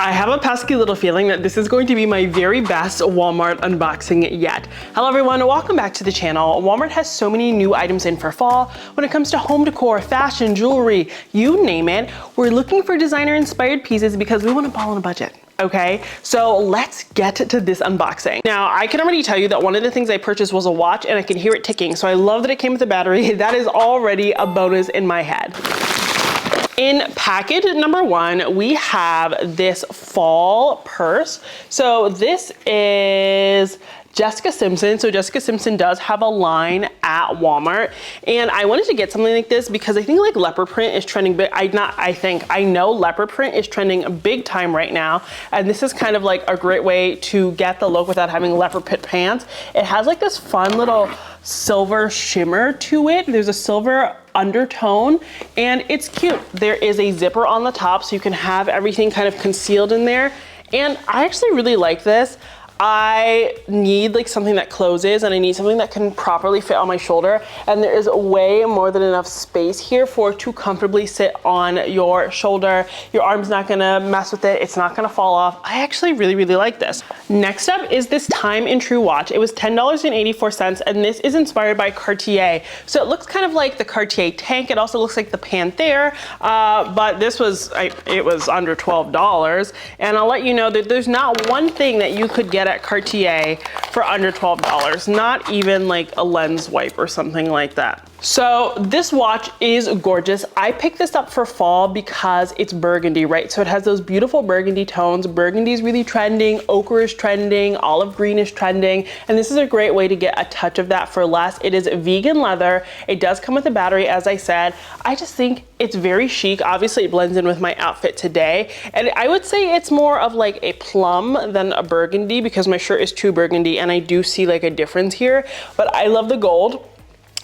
I have a pesky little feeling that this is going to be my very best Walmart unboxing yet. Hello everyone, welcome back to the channel. Walmart has so many new items in for fall. When it comes to home decor, fashion, jewelry, you name it, we're looking for designer inspired pieces because we want to ball on a budget. Okay, so let's get to this unboxing. Now, I can already tell you that one of the things I purchased was a watch and I can hear it ticking. So I love that it came with a battery. That is already a bonus in my head. In package number one, we have this fall purse. So this is Jessica Simpson. So Jessica Simpson does have a line at Walmart, and I wanted to get something like this because I think like leopard print is trending big. I know leopard print is trending big time right now, and this is kind of like a great way to get the look without having leopard print pants. It has like this fun little silver shimmer to it. There's a silver undertone and it's cute. There is a zipper on the top so you can have everything kind of concealed in there, and I actually really like this. I need like something that closes, and I need something that can properly fit on my shoulder, and there is way more than enough space here for it to comfortably sit on your shoulder. Your arm's not gonna mess with it, it's not gonna fall off. I actually really like this. Next up is this Time in True watch. It was $10.84, and this is inspired by Cartier. So it looks kind of like the Cartier tank. It also looks like the Panther, but this was, it was under $12. And I'll let you know that there's not one thing that you could get at Cartier for under $12, not even like a lens wipe or something like that. So this watch is gorgeous. I picked this up for fall because it's burgundy, right? So it has those beautiful burgundy tones. Burgundy is really trending, ochre is trending, olive green is trending, and this is a great way to get a touch of that for less. It is vegan leather. It does come with a battery, as I said. I just think it's very chic. Obviously it blends in with my outfit today, and I would say it's more of like a plum than a burgundy because my shirt is too burgundy, and I do see like a difference here, but I love the gold.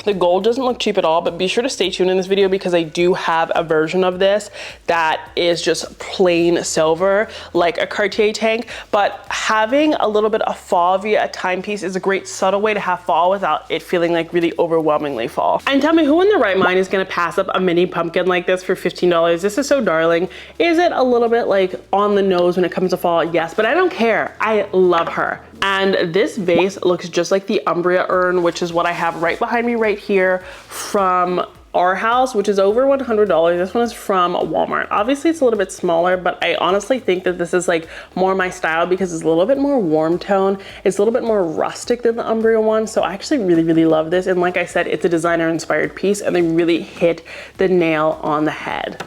The gold doesn't look cheap at all, but be sure to stay tuned in this video because I do have a version of this that is just plain silver, like a Cartier tank. But having a little bit of fall via a timepiece is a great subtle way to have fall without it feeling like really overwhelmingly fall. And tell me, who in their right mind is gonna pass up a mini pumpkin like this for $15? This is so darling. Is it a little bit like on the nose when it comes to fall? Yes, but I don't care. I love her. And this vase looks just like the Umbria urn, which is what I have right behind me right here from our house, which is over $100. This one is from Walmart. Obviously it's a little bit smaller, but I honestly think that this is like more my style because it's a little bit more warm tone. It's a little bit more rustic than the Umbria one. So I actually really love this. And like I said, it's a designer inspired piece, and they really hit the nail on the head.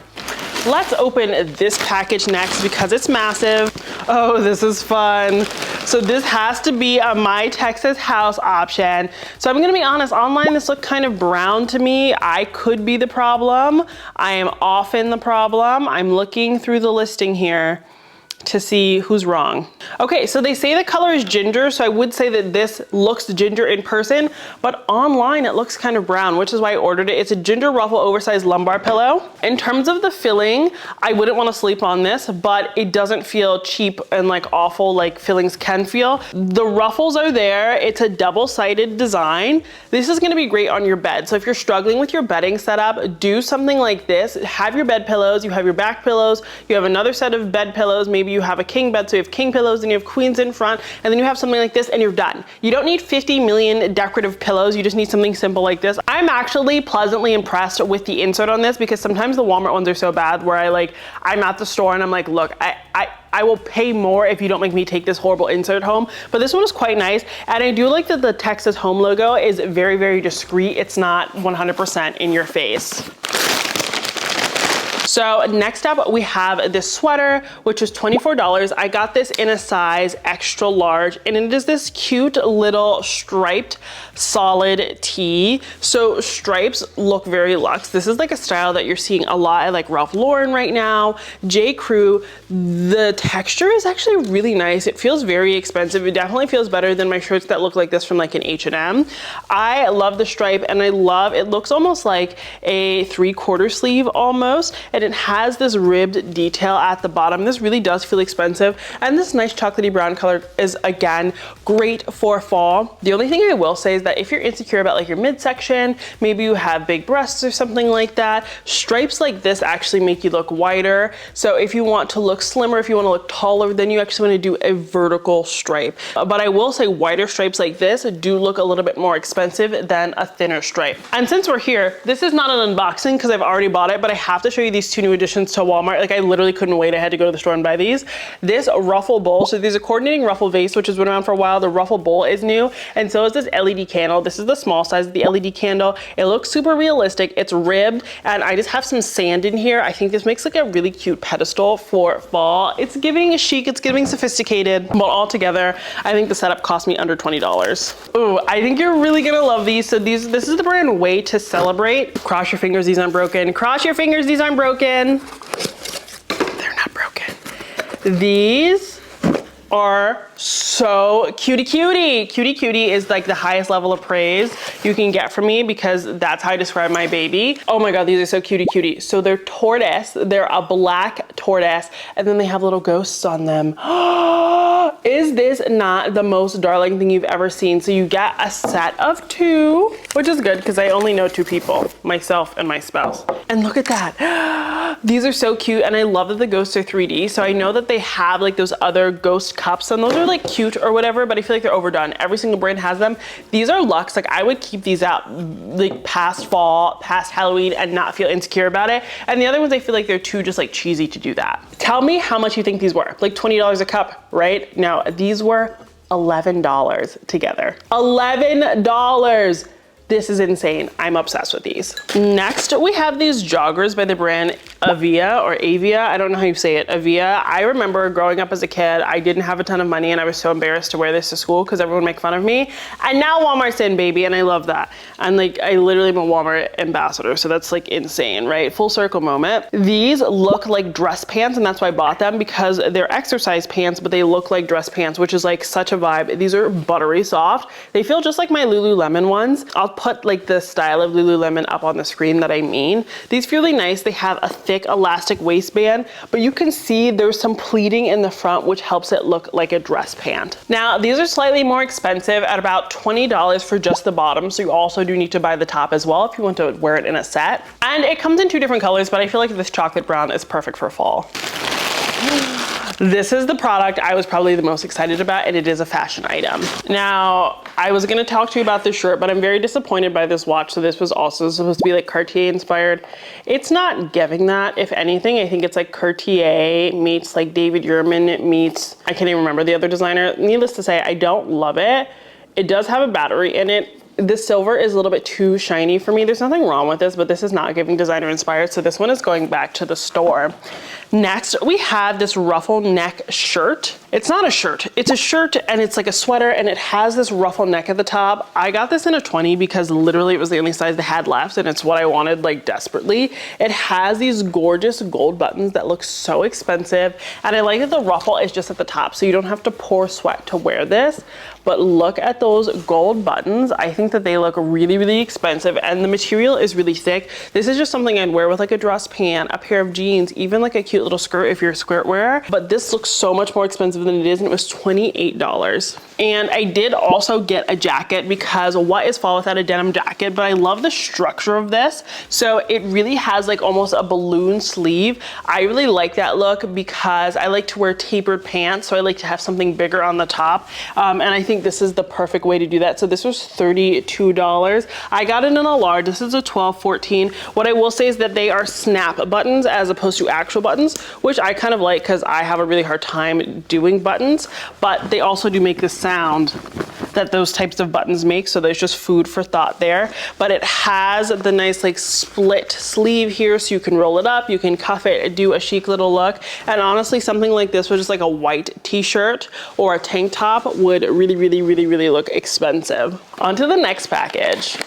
Let's open this package next because it's massive. Oh, this is fun. So this has to be a My Texas House option. So I'm gonna be honest, online this looked kind of brown to me. I could be the problem. I am often the problem. I'm looking through the listing here to see who's wrong. Okay, so they say the color is ginger, so I would say that this looks ginger in person, but online it looks kind of brown, which is why I ordered it. It's a ginger ruffle oversized lumbar pillow. In terms of the filling, I wouldn't want to sleep on this, but it doesn't feel cheap and like awful like fillings can feel. The ruffles are there. It's a double-sided design. This is gonna be great on your bed. So if you're struggling with your bedding setup, do something like this. Have your bed pillows, you have your back pillows, you have another set of bed pillows, maybe you have a king bed, so you have king pillows, and you have queens in front, and then you have something like this, and you're done. You don't need 50 million decorative pillows, you just need something simple like this. I'm actually pleasantly impressed with the insert on this because sometimes the Walmart ones are so bad where I'm at the store and I'm like, look, I will pay more if you don't make me take this horrible insert home. But this one is quite nice. And I do like that the Texas Home logo is very discreet. It's not 100% in your face. So next up we have this sweater, which is $24. I got this in a size extra large, and it is this cute little striped solid tee. So stripes look very luxe. This is like a style that you're seeing a lot at like Ralph Lauren right now, J. Crew. The texture is actually really nice. It feels very expensive. It definitely feels better than my shirts that look like this from like an H&M. I love the stripe, and I love, it looks almost like a 3/4 sleeve almost. It and it has this ribbed detail at the bottom. This really does feel expensive, and this nice chocolatey brown color is, again, great for fall. The only thing I will say is that if you're insecure about like your midsection, maybe you have big breasts or something like that, stripes like this actually make you look wider. So if you want to look slimmer, if you want to look taller, then you actually want to do a vertical stripe. But I will say wider stripes like this do look a little bit more expensive than a thinner stripe. And since we're here, this is not an unboxing because I've already bought it, but I have to show you these two new additions to Walmart. Like I literally couldn't wait. I had to go to the store and buy these. This ruffle bowl, so there's a coordinating ruffle vase, which has been around for a while. The ruffle bowl is new, and so is this LED candle. This is the small size of the LED candle. It looks super realistic. It's ribbed, and I just have some sand in here. I think this makes like a really cute pedestal for fall. It's giving chic, it's giving sophisticated, but all together, I think the setup cost me under $20. Ooh, I think you're really gonna love these. So this is the brand Way to Celebrate. Cross your fingers, these aren't broken. Cross your fingers, these aren't broken. They're not broken. These are so cutie cutie. Cutie cutie is like the highest level of praise you can get from me because that's how I describe my baby. Oh my God, these are so cutie cutie. So they're tortoise, they're a black tortoise, and then they have little ghosts on them. Is this not the most darling thing you've ever seen? So you get a set of two, which is good because I only know two people, myself and my spouse. And look at that. These are so cute, and I love that the ghosts are 3D. So I know that they have like those other ghost cups, and those are like cute or whatever, but I feel like they're overdone. Every single brand has them. These are luxe. Like I would keep these out like past fall, past Halloween, and not feel insecure about it. And the other ones, I feel like they're too just like cheesy to do that. Tell me how much you think these were. Like $20 a cup, right? Now these were $11 together. $11. This is insane. I'm obsessed with these. Next, we have these joggers by the brand Avia or Avia. I don't know how you say it, Avia. I remember growing up as a kid, I didn't have a ton of money and I was so embarrassed to wear this to school because everyone would make fun of me. And now Walmart's in, baby, and I love that. And like, I literally am a Walmart ambassador, so that's like insane, right? Full circle moment. These look like dress pants, and that's why I bought them, because they're exercise pants, but they look like dress pants, which is like such a vibe. These are buttery soft. They feel just like my Lululemon ones. I'll put like the style of Lululemon up on the screen that I mean. These feel really nice. They have a thick elastic waistband, but you can see there's some pleating in the front, which helps it look like a dress pant. Now, these are slightly more expensive at about $20 for just the bottom. So you also do need to buy the top as well if you want to wear it in a set. And it comes in two different colors, but I feel like this chocolate brown is perfect for fall. This is the product I was probably the most excited about, and it is a fashion item. Now, I was gonna talk to you about this shirt, but I'm very disappointed by this watch. So this was also supposed to be like Cartier inspired. It's not giving that. If anything, I think it's like Cartier meets like David Yurman meets, I can't even remember the other designer. Needless to say, I don't love it. It does have a battery in it. The silver is a little bit too shiny for me. There's nothing wrong with this, but this is not giving designer inspired. So this one is going back to the store. Next, we have this ruffle neck shirt. It's not a shirt, it's a shirt, and it's like a sweater, and it has this ruffle neck at the top. I got this in a 20 because literally it was the only size they had left, and it's what I wanted like desperately. It has these gorgeous gold buttons that look so expensive, and I like that the ruffle is just at the top, so you don't have to pour sweat to wear this. But look at those gold buttons. I think that they look really, really expensive, and the material is really thick. This is just something I'd wear with like a dress pant, a pair of jeans, even like a cute little skirt if you're a skirt wearer. But this looks so much more expensive than it is, and it was $28. And I did also get a jacket because what is fall without a denim jacket? But I love the structure of this. So it really has like almost a balloon sleeve. I really like that look because I like to wear tapered pants. So I like to have something bigger on the top. And I think this is the perfect way to do that. So this was $32. I got it in a large. This is a 12-14. What I will say is that they are snap buttons as opposed to actual buttons, which I kind of like because I have a really hard time doing buttons, but they also do make the sound that those types of buttons make. So there's just food for thought there. But it has the nice like split sleeve here, so you can roll it up, you can cuff it, do a chic little look. And honestly, something like this with just like a white t-shirt or a tank top would really, really, really, really look expensive. On to the next package.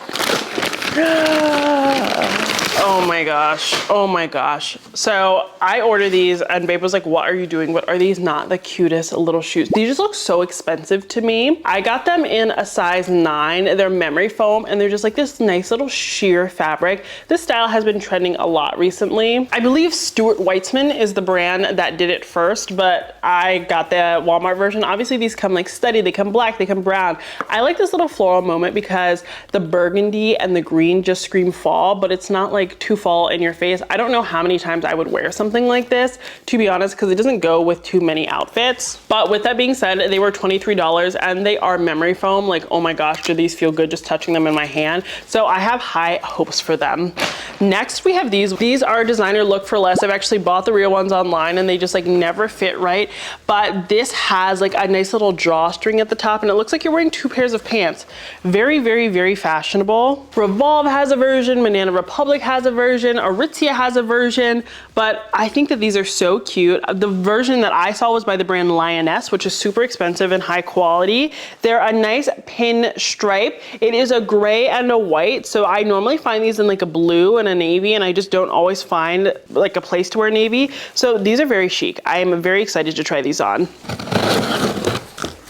Oh my gosh. Oh my gosh. So I ordered these and babe was like, what are you doing? What are these? Not the cutest little shoes. These just look so expensive to me. I got them in a size 9. They're memory foam and they're just like this nice little sheer fabric. This style has been trending a lot recently. I believe Stuart Weitzman is the brand that did it first, but I got the Walmart version. Obviously these come like studded, they come black, they come brown. I like this little floral moment because the burgundy and the green just scream fall, but it's not like too fall in your face. I don't know how many times I would wear something like this, to be honest, because it doesn't go with too many outfits. But with that being said, they were $23 and they are memory foam. Like, oh my gosh, do these feel good just touching them in my hand? So I have high hopes for them. Next, we have these. These are designer look for less. I've actually bought the real ones online and they just like never fit right. But this has like a nice little drawstring at the top and it looks like you're wearing 2 pairs of pants. Very, very, very fashionable. Revolve has a version, Banana Republic has a version, Aritzia has a version, but I think that these are so cute. The version that I saw was by the brand Lioness, which is super expensive and high quality. They're a nice pin stripe. It is a gray and a white, so I normally find these in like a blue and a navy, and I just don't always find like a place to wear navy. So these are very chic. I am very excited to try these on.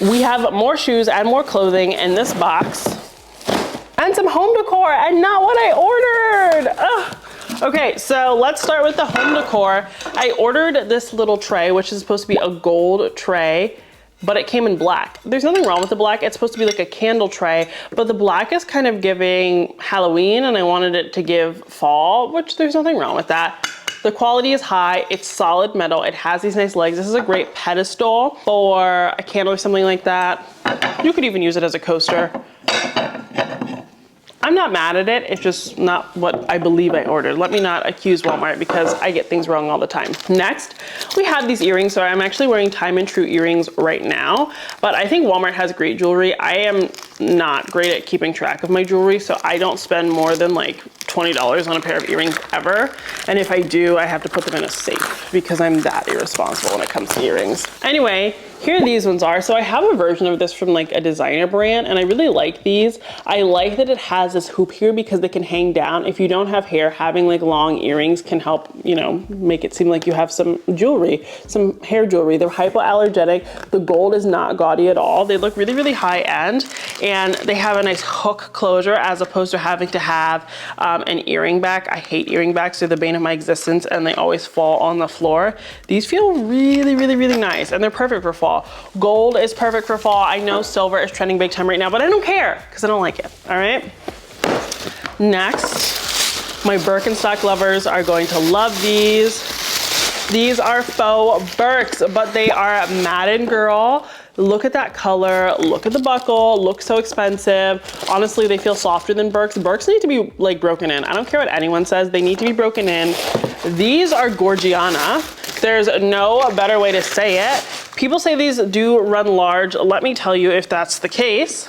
We have more shoes and more clothing in this box. And some home decor, and not what I ordered. Ugh. Okay, so let's start with the home decor. I ordered this little tray, which is supposed to be a gold tray, but it came in black. There's nothing wrong with the black. It's supposed to be like a candle tray, but the black is kind of giving Halloween, and I wanted it to give fall, which there's nothing wrong with that. The quality is high, it's solid metal, it has these nice legs. This is a great pedestal for a candle or something like that. You could even use it as a coaster. I'm not mad at it, it's just not what I believe I ordered. Let me not accuse Walmart because I get things wrong all the time. Next, we have these earrings. So I'm actually wearing Time and True earrings right now, but I think Walmart has great jewelry. I am not great at keeping track of my jewelry, so I don't spend more than like $20 on a pair of earrings ever. And if I do, I have to put them in a safe because I'm that irresponsible when it comes to earrings. Anyway, here these ones are. So I have a version of this from like a designer brand and I really like these. I like that it has this hoop here because they can hang down. If you don't have hair, having like long earrings can help, you know, make it seem like you have some jewelry, some hair jewelry. They're hypoallergenic. The gold is not gaudy at all. They look really, really high end and they have a nice hook closure as opposed to having to have an earring back. I hate earring backs. They're the bane of my existence and they always fall on the floor. These feel really, really, really nice and they're perfect for fall. Gold is perfect for fall. I know silver is trending big time right now, but I don't care because I don't like it, all right? Next, my Birkenstock lovers are going to love these. These are faux Birks, but they are Madden Girl. Look at that color, look at the buckle, looks so expensive. Honestly, they feel softer than Birks. Birks need to be like broken in. I don't care what anyone says, they need to be broken in. These are Gorgiana. There's no better way to say it. People say these do run large. Let me tell you if that's the case.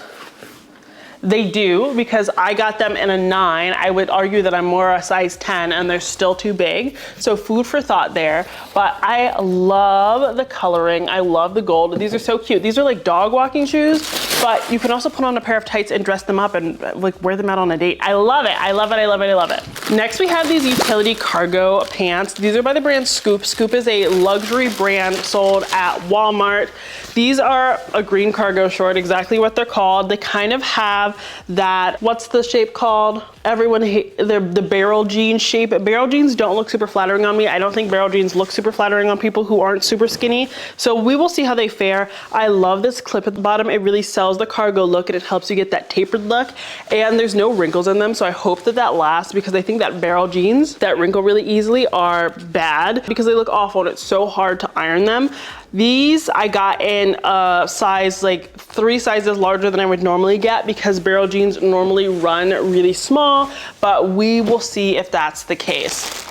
They do, because I got them in a 9. I would argue that I'm more a size 10 and they're still too big. So food for thought there, but I love the coloring. I love the gold. These are so cute. These are like dog walking shoes, but you can also put on a pair of tights and dress them up and like wear them out on a date. I love it. I love it. I love it. I love it. Next, we have these utility cargo pants. These are by the brand Scoop. Scoop is a luxury brand sold at Walmart. These are a green cargo short, exactly what they're called. They kind of have that, what's the shape called? Everyone hates the barrel jean shape. Barrel jeans don't look super flattering on me. I don't think barrel jeans look super flattering on people who aren't super skinny. So we will see how they fare. I love this clip at the bottom. It really sells the cargo look and it helps you get that tapered look. And there's no wrinkles in them. So I hope that that lasts because I think that barrel jeans that wrinkle really easily are bad because they look awful and it's so hard to iron them. These I got in a size like 3 sizes larger than I would normally get because barrel jeans normally run really small, but we will see if that's the case.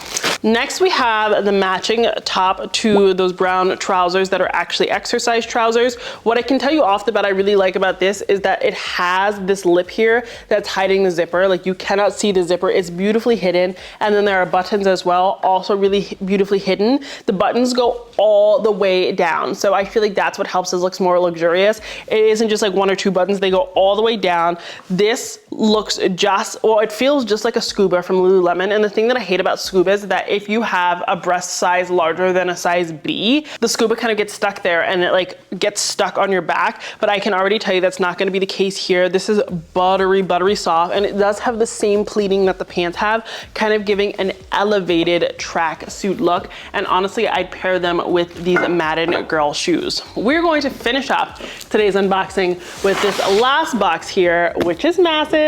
Next, we have the matching top to those brown trousers that are actually exercise trousers. What I can tell you off the bat I really like about this is that it has this lip here that's hiding the zipper. Like you cannot see the zipper, it's beautifully hidden. And then there are buttons as well, also really beautifully hidden. The buttons go all the way down. So I feel like that's what helps it look more luxurious. It isn't just like 1 or 2 buttons, they go all the way down. This looks just, well, it feels just like a scuba from Lululemon. And the thing that I hate about scuba is that if you have a breast size larger than a size B, the scuba kind of gets stuck there and it like gets stuck on your back. But I can already tell you that's not going to be the case here. This is buttery soft, and it does have the same pleating that the pants have, kind of giving an elevated track suit look. And honestly, I'd pair them with these Madden girl shoes. We're going to finish up today's unboxing with this last box here, which is massive.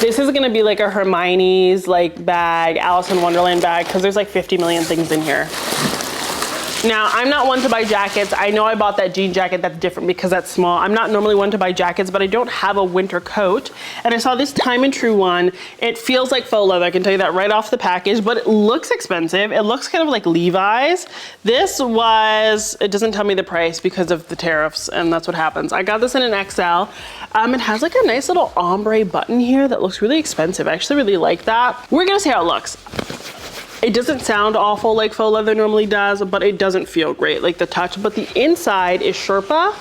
This is gonna be like a Hermione's like bag, Alice in Wonderland bag, because there's like 50 million things in here. Now, I'm not one to buy jackets. I know I bought that jean jacket that's different because that's small. I'm not normally one to buy jackets, but I don't have a winter coat. And I saw this Time and True one. It feels like faux leather, I can tell you that right off the package, but it looks expensive. It looks kind of like Levi's. This was, it doesn't tell me the price because of the tariffs, and that's what happens. I got this in an XL. It has like a nice little ombre button here that looks really expensive. I actually really like that. We're gonna see how it looks. It doesn't sound awful like faux leather normally does, but it doesn't feel great, like the touch. But the inside is Sherpa,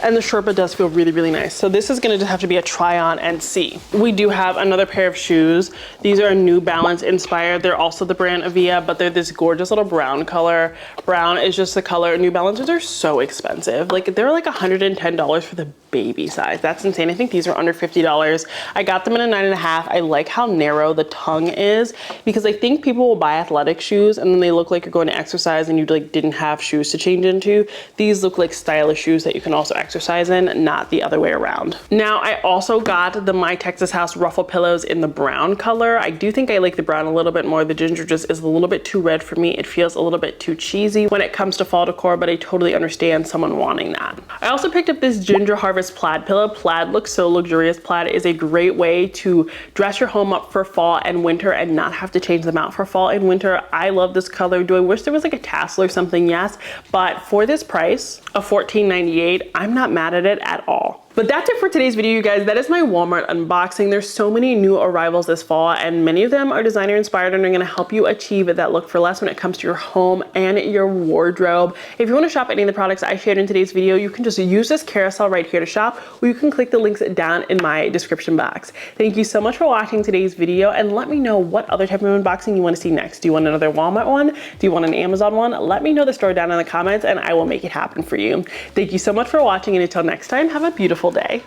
and the Sherpa does feel really nice. So this is gonna just have to be a try on and see. We do have another pair of shoes. These are New Balance inspired. They're also the brand Avia, but they're this gorgeous little brown color. Brown is just the color. New Balances are so expensive. Like they're like $110 for the baby size. That's insane. I think these are under $50. I got them in a 9.5. I like how narrow the tongue is because I think people will buy athletic shoes and then they look like you're going to exercise and you like didn't have shoes to change into. These look like stylish shoes that you can also exercise in, not the other way around. Now, I also got the My Texas House ruffle pillows in the brown color. I do think I like the brown a little bit more. The ginger just is a little bit too red for me. It feels a little bit too cheesy when it comes to fall decor, but I totally understand someone wanting that. I also picked up this Ginger Harvest plaid pillow. Plaid looks so luxurious. Plaid is a great way to dress your home up for fall and winter and not have to change them out for fall and winter. I love this color. Do I wish there was like a tassel or something? Yes, but for this price of $14.98, I'm not mad at it at all. But that's it for today's video, you guys. That is my Walmart unboxing. There's so many new arrivals this fall, and many of them are designer inspired and are gonna help you achieve that look for less when it comes to your home and your wardrobe. If you wanna shop any of the products I shared in today's video, you can just use this carousel right here to shop, or you can click the links down in my description box. Thank you so much for watching today's video, and let me know what other type of unboxing you wanna see next. Do you want another Walmart one? Do you want an Amazon one? Let me know the store down in the comments and I will make it happen for you. Thank you so much for watching, and until next time, have a beautiful day.